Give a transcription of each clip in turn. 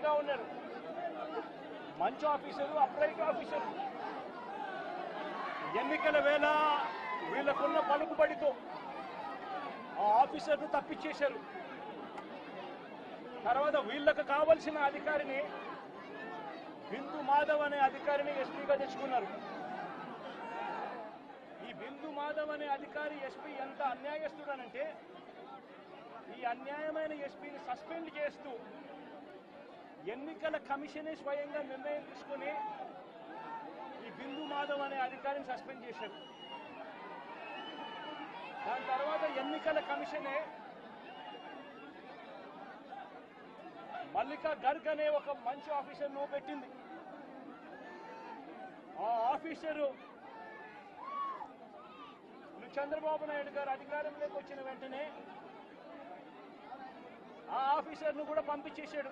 ఉన్నారు. మంచి officer, appellate officer. ఎన్నికల వేళ వీళ్ళకున్న పలుకుబడితో ఆ ఆఫీసర్ను తప్పించేశారు. తర్వాత వీళ్ళకు కావలసిన అధికారిని బిందు మాధవ్ అనే అధికారిని ఎస్పీగా తెచ్చుకున్నారు. ఈ బిందు మాధవ్ అనే అధికారి ఎస్పీ ఎంత అన్యాయస్తుడనంటే ఈ అన్యాయమైన ఎస్పీని సస్పెండ్ చేస్తూ ఎన్నికల కమిషనే స్వయంగా నిర్ణయం తీసుకుని ఈ బిందు మాధవ్ అనే అధికారిని సస్పెండ్ చేశారు. దాని తర్వాత ఎన్నికల కమిషనే మల్లికా గర్గ్ అనే ఒక మంచి ఆఫీసర్ను పెట్టింది. ఆ ఆఫీసరు చంద్రబాబు నాయుడు గారు అధికారంలోకి వచ్చిన వెంటనే ఆ ఆఫీసర్ను కూడా పంపించేశాడు.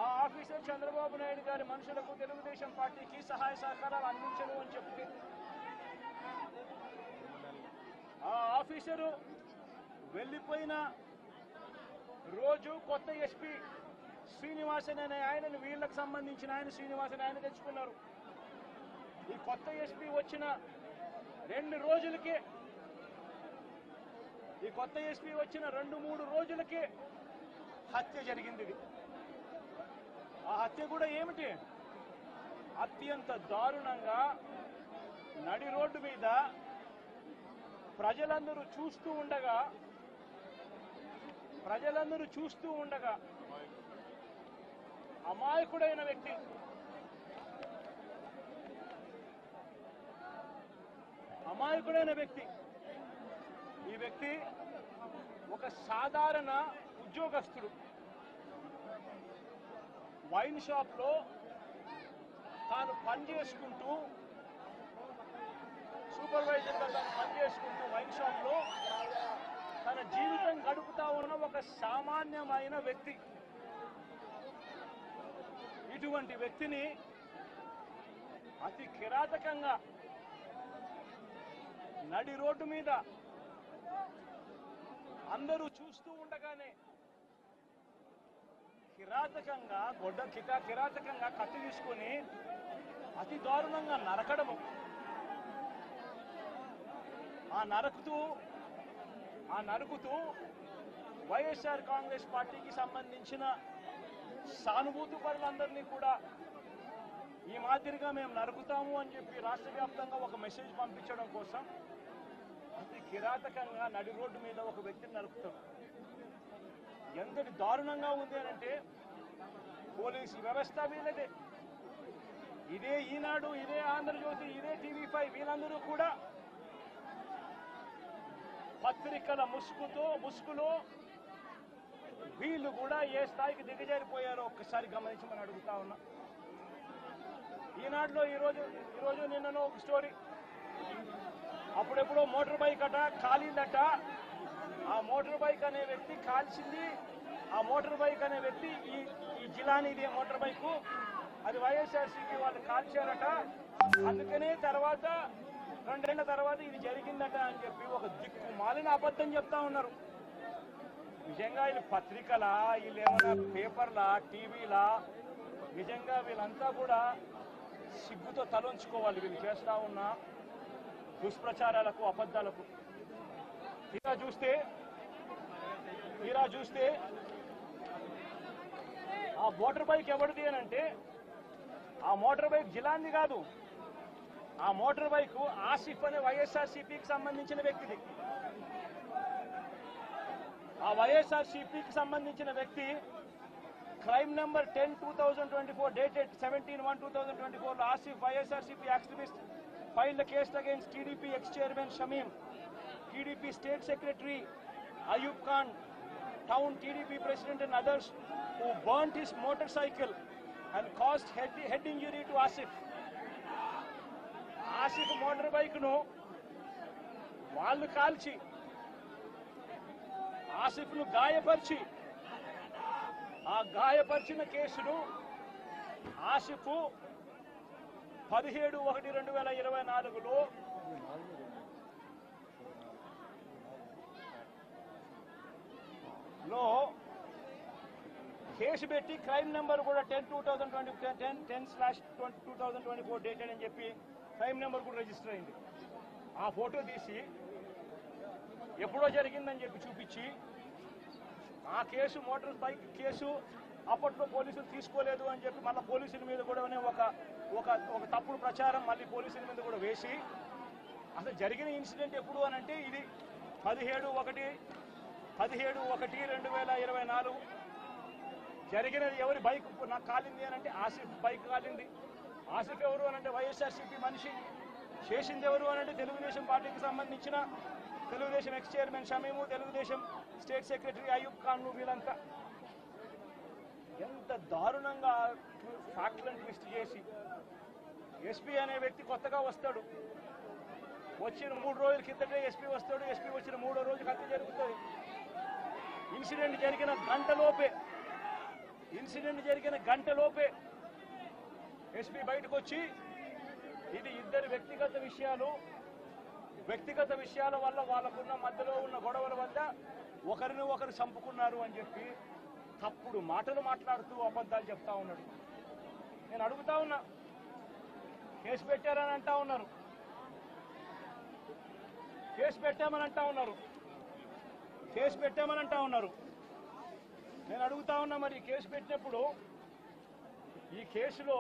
ఆ ఆఫీసర్ చంద్రబాబు నాయుడు గారి మనుషులకు తెలుగుదేశం పార్టీకి సహాయ సహకారాలు అందించను అని చెప్తే ఆ ఆఫీసరు వెళ్ళిపోయిన రోజు కొత్త ఎస్పీ శ్రీనివాసన్ అనే ఆయనను వీళ్ళకి సంబంధించిన ఆయన శ్రీనివాసన్ ఆయన తెచ్చుకున్నారు. ఈ కొత్త ఎస్పీ వచ్చిన 2 రోజులకే ఈ కొత్త ఎస్పీ వచ్చిన 2-3 రోజులకే హత్య జరిగింది. ఆ హత్య కూడా ఏమిటి? అత్యంత దారుణంగా నడి రోడ్డు మీద ప్రజలందరూ చూస్తూ ఉండగా అమాయకుడైన వ్యక్తి ఈ వ్యక్తి ఒక సాధారణ ఉద్యోగస్తుడు. వైన్ షాప్లో తాను పనిచేసుకుంటూ సూపర్వైజర్గా తాను పనిచేసుకుంటూ వైన్ షాప్లో తన జీవితం గడుపుతా ఉన్న ఒక సామాన్యమైన వ్యక్తి. ఇటువంటి వ్యక్తిని అతి కిరాతకంగా నడి రోడ్డు మీద అందరూ చూస్తూ ఉండగానే కిరాతకంగా కత్తి తీసుకొని అతి దారుణంగా నరకడము. ఆ నరుకుతూ వైఎస్ఆర్ కాంగ్రెస్ పార్టీకి సంబంధించిన సానుభూతి పరులందరినీ కూడా ఈ మాదిరిగా మేము నరుకుతాము అని చెప్పి రాష్ట్ర వ్యాప్తంగా ఒక మెసేజ్ పంపించడం కోసం అతి కిరాతకంగా నడి రోడ్డు మీద ఒక వ్యక్తిని నరుకుతాం. ఎంతటి దారుణంగా ఉంది అనంటే పోలీసు వ్యవస్థ వీళ్ళదే. ఇదే ఈనాడు, ఇదే ఆంధ్రజ్యోతి, ఇదే TV5 వీళ్ళందరూ కూడా పత్రికల ముసుగులో వీళ్ళు కూడా ఏ స్థాయికి దిగజారిపోయారో ఒక్కసారి గమనించమని అడుగుతా ఉన్నా. ఈనాడులో ఈరోజు నిన్ననో ఒక స్టోరీ. అప్పుడెప్పుడో మోటార్ బైక్ కాలిందట. ఆ మోటార్ బైక్ అనే వ్యక్తి కాల్చింది. ఆ మోటార్ బైక్ అనే వ్యక్తి ఈ జిలానీది మోటార్ బైకు అది వైఎస్ఆర్సీపీ వాళ్ళు కాల్చారట. అందుకనే తర్వాత 2 ఏళ్ల తర్వాత ఇది జరిగిందట అని చెప్పి ఒక దిక్కుమాలిన అబద్ధం చెప్తా ఉన్నారు. నిజంగా వీళ్ళు పత్రికలా, వీళ్ళు ఏమైనా పేపర్లా, టీవీలా? నిజంగా వీళ్ళంతా కూడా సిగ్గుతో తలంచుకోవాలి వీళ్ళు చేస్తా ఉన్న దుష్ప్రచారాలకు, అబద్ధాలకు. తీరా చూస్తే ఆ మోటార్ బైక్ ఎవరిది అనంటే ఆ మోటార్ బైక్ జిలాంది కాదు. ఆ మోటార్ బైక్ ఆసిఫ్ అనే వైఎస్ఆర్సీపీకి సంబంధించిన వ్యక్తిది. ఆ వైఎస్ఆర్సీపీకి సంబంధించిన వ్యక్తి crime number 10/2024 dated 17/1/2024 Asif YSRCP activist filed a case against TDP ex-chairman Shamim, TDP State Secretary Ayub Khan, Town TDP President and others who burnt his motorcycle and caused head injury to Asif. Asif motor బైక్ను వాళ్ళు కాల్చి ఆసిఫ్ను గాయపరిచి ఆ గాయపరిచిన కేసును Asif 17/1/2024లో case పెట్టి crime number కూడా 10/2024 dated అని చెప్పి crime number కూడా రిజిస్టర్ అయింది. ఆ ఫోటో తీసి ఎప్పుడో జరిగిందని చెప్పి చూపించి ఆ కేసు మోటార్ బైక్ కేసు అప్పట్లో పోలీసులు తీసుకోలేదు అని చెప్పి మళ్ళీ పోలీసుల మీద కూడా ఒక తప్పుడు ప్రచారం మళ్ళీ పోలీసుల మీద కూడా వేసి అసలు జరిగిన ఇన్సిడెంట్ ఎప్పుడు అని అంటే ఇది 17/1/2024 జరిగినది. ఎవరి బైక్ నాకు కాలింది అని అంటే ఆసిఫ్ బైక్ కాలింది. ఆసిఫ్ ఎవరు అని అంటే వైఎస్ఆర్సీపీ మనిషి. చేసింది ఎవరు అని అంటే తెలుగుదేశం పార్టీకి సంబంధించిన Telugu Desam X chairman Shamim, Telugu Desam state secretary Ayub Khan. వీళ్ళంతా ఎంత దారుణంగా ఫ్యాక్ట్లను ట్విస్ట్ చేసి ఎస్పీ అనే వ్యక్తి కొత్తగా వస్తాడు. వచ్చిన 3 రోజుల కిందటే ఎస్పీ వస్తాడు. ఎస్పీ వచ్చిన 3వ రోజు హత్య జరుగుతుంది. ఇన్సిడెంట్ జరిగిన గంటలోపే ఎస్పీ బయటకు వచ్చి ఇది ఇద్దరు వ్యక్తిగత విషయాల వల్ల వాళ్ళకున్న మధ్యలో ఉన్న గొడవల వల్ల ఒకరిని ఒకరు చంపుకున్నారు అని చెప్పి తప్పుడు మాటలు మాట్లాడుతూ అబద్ధాలు చెప్తా ఉన్నాడు. నేను అడుగుతా ఉన్నా, కేసు పెట్టారని అంటా ఉన్నారు, కేసు పెట్టామని అంటా ఉన్నారు. నేను అడుగుతా ఉన్నా, మరి కేసు పెట్టినప్పుడు ఈ కేసులో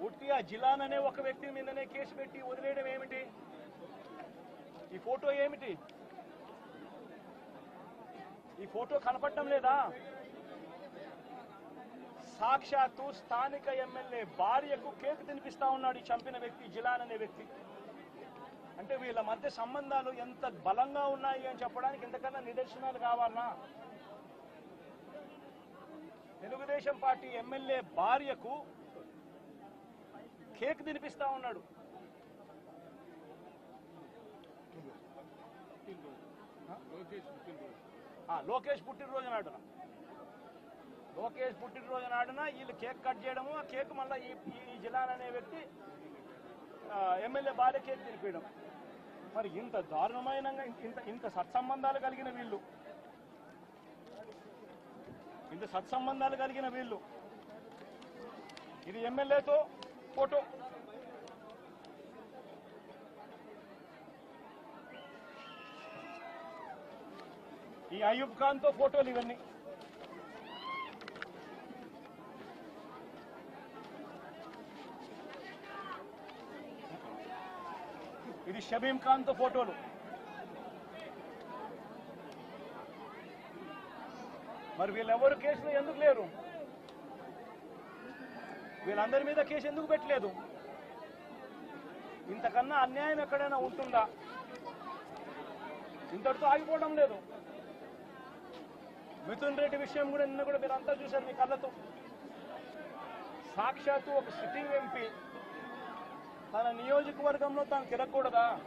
ఉట్టి ఆ జిలాన్ అనే ఒక వ్యక్తి మీదనే కేసు పెట్టి వదిలేయడం ఏమిటి? ఈ ఫోటో ఏమిటి? ఈ ఫోటో కనపడటం లేదా? సాక్షాత్తు స్థానిక ఎమ్మెల్యే భార్యకు కేక్ తినిపిస్తా ఉన్నాడు ఈ చంపిన వ్యక్తి, జిలాన్ అనే వ్యక్తి. అంటే వీళ్ళ మధ్య సంబంధాలు ఎంత బలంగా ఉన్నాయి అని చెప్పడానికి ఇంతకన్నా నిదర్శనాలు కావాలనా? తెలుగుదేశం పార్టీ ఎమ్మెల్యే భార్యకు కేక్ తినిపిస్తా ఉన్నాడు. లోకేష్ పుట్టినరోజు నాడున వీళ్ళు కేక్ కట్ చేయడము, ఆ కేక్ మళ్ళీ ఈ జిలాన్ అనే వ్యక్తి ఎమ్మెల్యే భార్య కేక్ తినిపించడం. మరి ఇంత దారుణమైన ఇంత సత్సంబంధాలు కలిగిన వీళ్ళు, ఇది ఎమ్మెల్యేతో ఫోటో. ఈ అయూబ్ ఖాన్ తో ఫోటోలు ఇవన్నీ. ఇది షమీం ఖాన్ తో ఫోటోలు. మరి వీళ్ళెవరు కేసులో ఎందుకు లేరు? వీళ్ళందరి మీద కేసు ఎందుకు పెట్టలేదు? ఇంతకన్నా అన్యాయం ఎక్కడైనా ఉంటుందా? ఇంతటితో ఆగిపోవడం లేదు. మిథున్ రెడ్డి విషయం కూడా నిన్న కూడా మీరంతా చూశారు మీ కళ్ళతో. సాక్షాత్తు ఒక సిట్టింగ్ ఎంపీ తన నియోజకవర్గంలో తాను తిరగకూడదా?